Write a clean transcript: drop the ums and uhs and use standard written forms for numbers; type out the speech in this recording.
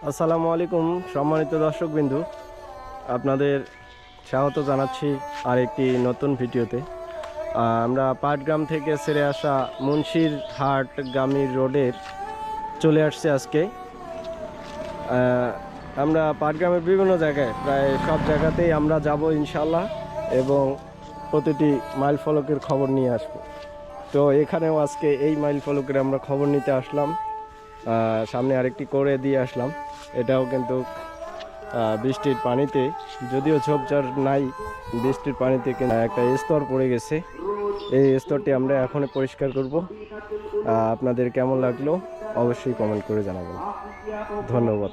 আসসালামু আলাইকুম সম্মানিত দর্শকবিন্দু, আপনাদের স্বাগত জানাচ্ছি আরেকটি নতুন ভিডিওতে। আমরা পাটগ্রাম থেকে ছেড়ে আসা মুন্সিরহাটগামী রোডের চলে আসছি আজকে। আমরা পাটগ্রামের বিভিন্ন জায়গায়, প্রায় সব জায়গাতেই আমরা যাব ইনশাল্লাহ, এবং প্রতিটি মাইল ফলকের খবর নিয়ে আসব। তো এখানেও আজকে এই মাইল ফলকের আমরা খবর নিতে আসলাম। সামনে আরেকটি করে দিয়ে আসলাম। এটাও কিন্তু বৃষ্টির পানিতে, যদিও ঝোপঝাড় নাই, বৃষ্টির পানিতে কিন্তু একটা স্তর পড়ে গেছে। এই স্তরটি আমরা এখনই পরিষ্কার করব। আপনাদের কেমন লাগলো অবশ্যই কমেন্ট করে জানাবেন। ধন্যবাদ।